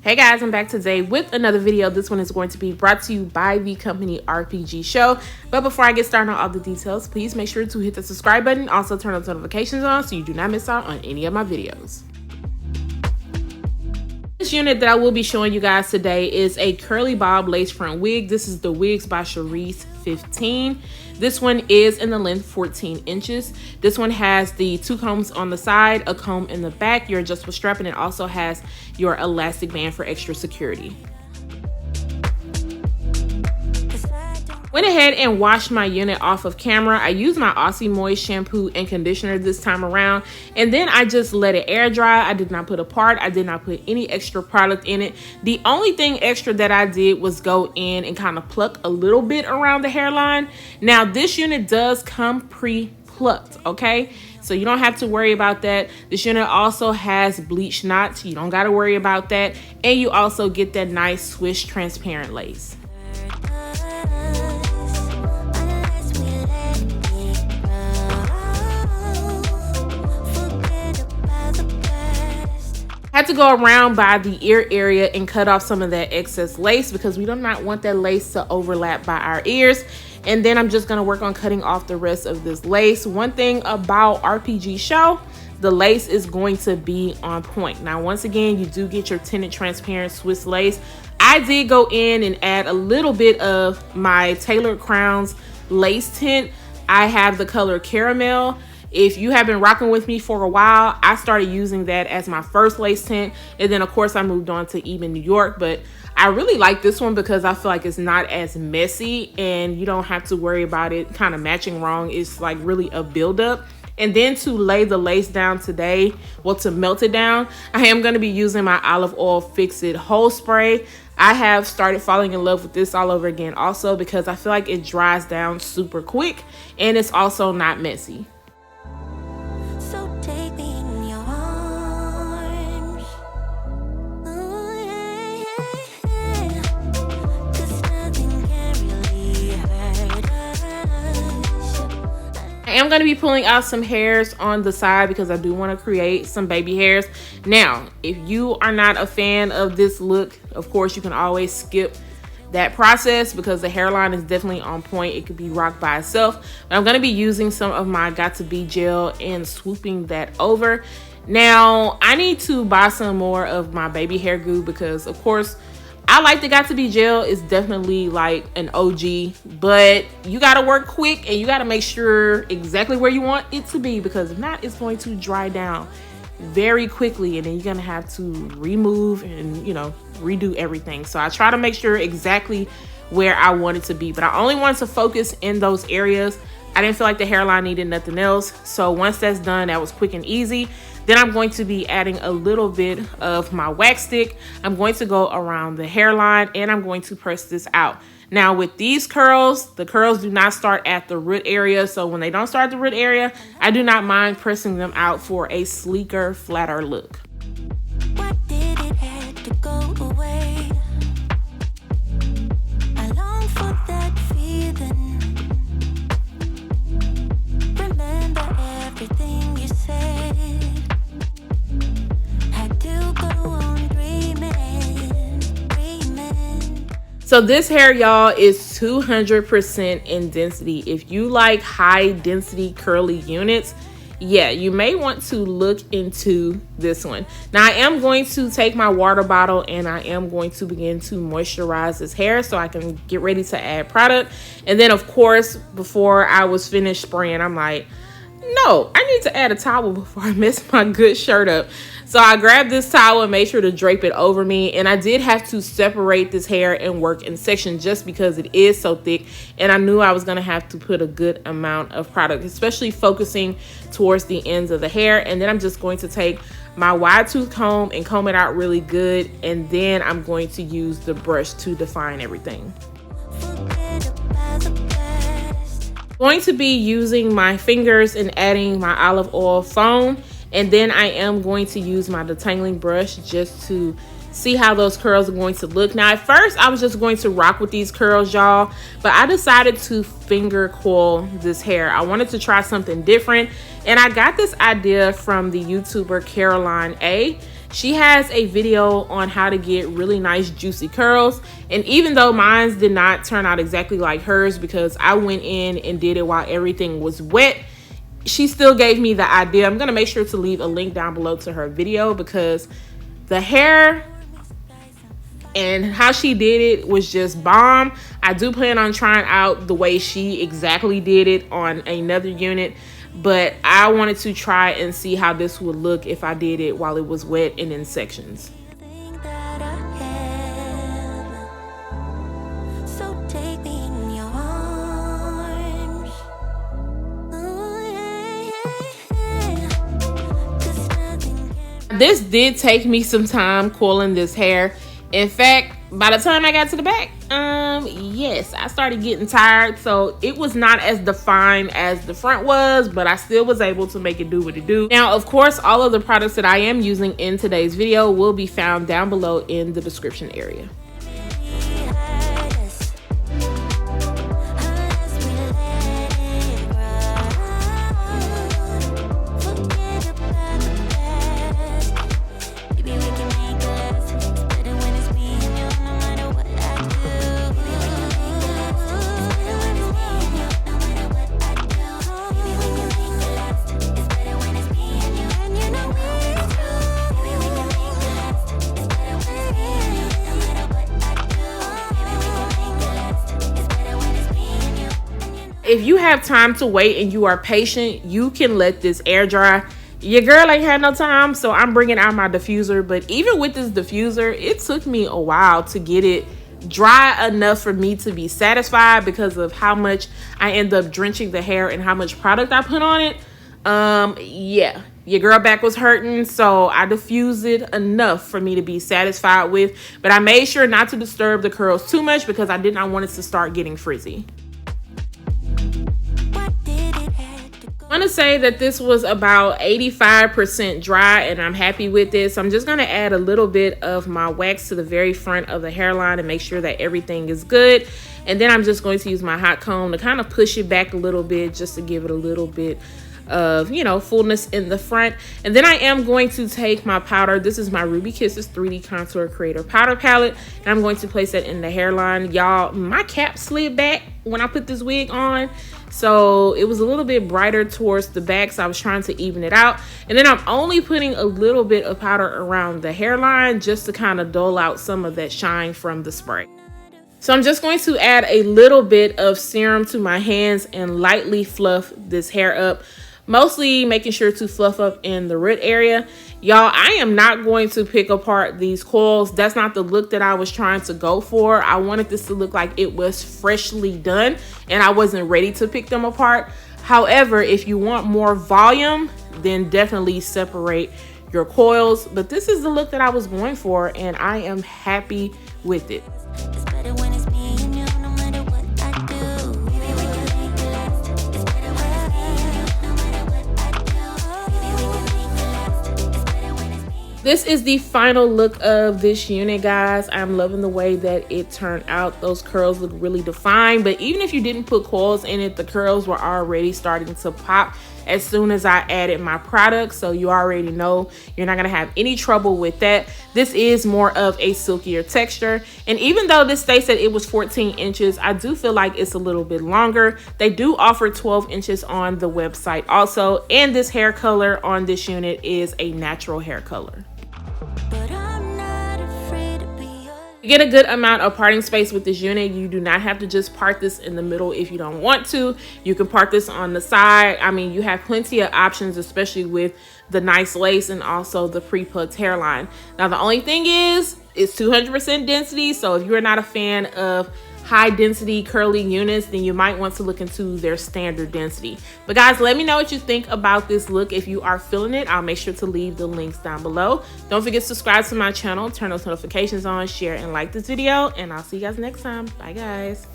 Hey guys, I'm back today with another video. This one is going to be brought to you by the company Rpgshow. But before I get started on all the details, please make sure to hit the subscribe button. Also turn those notifications on so you do not miss out on any of my videos. This unit that I will be showing you guys today is a curly bob lace front wig. This is the Wigs by Sharice 15. This one is in the length 14 inches. This one has the two combs on the side, a comb in the back, your adjustable strap, and it also has your elastic band for extra security. Went ahead and washed my unit off of camera. I used my Aussie moist shampoo and conditioner this time around, and then I just let it air dry. I did not put a part. I did not put any extra product in it. The only thing extra that I did was go in and kind of pluck a little bit around the hairline. Now this unit does come pre-plucked, okay? So you don't have to worry about that. This unit also has bleach knots. You don't got to worry about that. And you also get that nice swish transparent lace. Had to go around by the ear area and cut off some of that excess lace because we do not want that lace to overlap by our ears. And then I'm just going to work on cutting off the rest of this lace. One thing about Rpgshow, the lace is going to be on point. Now, once again, you do get your tinted transparent Swiss lace. I did go in and add a little bit of my Tailored Crowns lace tint. I have the color Caramel. If you have been rocking with me for a while, I started using that as my first lace tint. And then of course I moved on to Ebin, New York. But I really like this one because I feel like it's not as messy and you don't have to worry about it kind of matching wrong. It's like really a buildup. And then to lay the lace down today, well, to melt it down, I am going to be using my olive oil Fix It Whole Spray. I have started falling in love with this all over again also because I feel like it dries down super quick and it's also not messy. I am going to be pulling out some hairs on the side because I do want to create some baby hairs. Now, if you are not a fan of this look, of course, you can always skip that process because the hairline is definitely on point. It could be rocked by itself. But I'm going to be using some of my Got to Be gel and swooping that over. Now, I need to buy some more of my baby hair glue because, of course, I like the Got to Be gel. It's definitely like an OG, but you got to work quick and you got to make sure exactly where you want it to be because if not, it's going to dry down very quickly and then you're going to have to remove and, you know, redo everything. So I try to make sure exactly where I want it to be, but I only wanted to focus in those areas. I didn't feel like the hairline needed nothing else. So once that's done, that was quick and easy. Then I'm going to be adding a little bit of my wax stick. I'm going to go around the hairline and I'm going to press this out. Now with these curls, the curls do not start at the root area. So when they don't start at the root area, I do not mind pressing them out for a sleeker, flatter look. Why did it have to go away? I long for that feeling. Remember everything you said. So this hair, y'all, is 200% in density. If you like high density curly units, yeah, you may want to look into this one. Now I am going to take my water bottle and I am going to begin to moisturize this hair so I can get ready to add product. And then of course, before I was finished spraying, I'm like, no, I need to add a towel before I mess my good shirt up. So I grabbed this towel and made sure to drape it over me. And I did have to separate this hair and work in sections just because it is so thick. And I knew I was going to have to put a good amount of product, especially focusing towards the ends of the hair. And then I'm just going to take my wide tooth comb and comb it out really good. And then I'm going to use the brush to define everything. Going to be using my fingers and adding my olive oil foam, and then I am going to use my detangling brush just to see how those curls are going to look. Now at first I was just going to rock with these curls, y'all, but I decided to finger coil this hair. I wanted to try something different, and I got this idea from the YouTuber Caroline A. She has a video on how to get really nice juicy curls, and even though mine did not turn out exactly like hers because I went in and did it while everything was wet, she still gave me the idea. I'm gonna make sure to leave a link down below to her video because the hair and how she did it was just bomb. I do plan on trying out the way she exactly did it on another unit, but I wanted to try and see how this would look if I did it while it was wet and in sections. This did take me some time coiling this hair. In fact, by the time I got to the back, yes, I started getting tired. So it was not as defined as the front was, but I still was able to make it do what it do. Now, of course, all of the products that I am using in today's video will be found down below in the description area. If you have time to wait and you are patient, you can let this air dry. Your girl ain't had no time, so I'm bringing out my diffuser. But even with this diffuser, it took me a while to get it dry enough for me to be satisfied because of how much I end up drenching the hair and how much product I put on it. Yeah, your girl back was hurting, so I diffused it enough for me to be satisfied with. But I made sure not to disturb the curls too much because I did not want it to start getting frizzy. I want to say that this was about 85% dry, and I'm happy with this. So I'm just going to add a little bit of my wax to the very front of the hairline and make sure that everything is good. And then I'm just going to use my hot comb to kind of push it back a little bit just to give it a little bit of, you know, fullness in the front. And then I am going to take my powder. This is my Ruby Kisses 3D Contour Creator Powder Palette, and I'm going to place that in the hairline. Y'all, my cap slid back when I put this wig on, so it was a little bit brighter towards the back, so I was trying to even it out. And then I'm only putting a little bit of powder around the hairline just to kind of dull out some of that shine from the spray. So I'm just going to add a little bit of serum to my hands and lightly fluff this hair up, mostly making sure to fluff up in the root area. Y'all, I am not going to pick apart these coils. That's not the look that I was trying to go for. I wanted this to look like it was freshly done, and I wasn't ready to pick them apart. However, if you want more volume, then definitely separate your coils. But this is the look that I was going for, and I am happy with it. This is the final look of this unit, guys. I'm loving the way that it turned out. Those curls look really defined, but even if you didn't put coils in it, the curls were already starting to pop as soon as I added my product. So you already know you're not gonna have any trouble with that. This is more of a silkier texture. And even though this states that it was 14 inches, I do feel like it's a little bit longer. They do offer 12 inches on the website also. And this hair color on this unit is a natural hair color. You get a good amount of parting space with this unit. You do not have to just part this in the middle if you don't want to. You can part this on the side. I mean, you have plenty of options, especially with the nice lace and also the pre-plucked hairline. Now, the only thing is, it's 200% density. So if you're not a fan of high density curly units, then you might want to look into their standard density. But guys, let me know what you think about this look. If you are feeling it, I'll make sure to leave the links down below. Don't forget to subscribe to my channel, turn those notifications on, share and like this video, and I'll see you guys next time. Bye guys.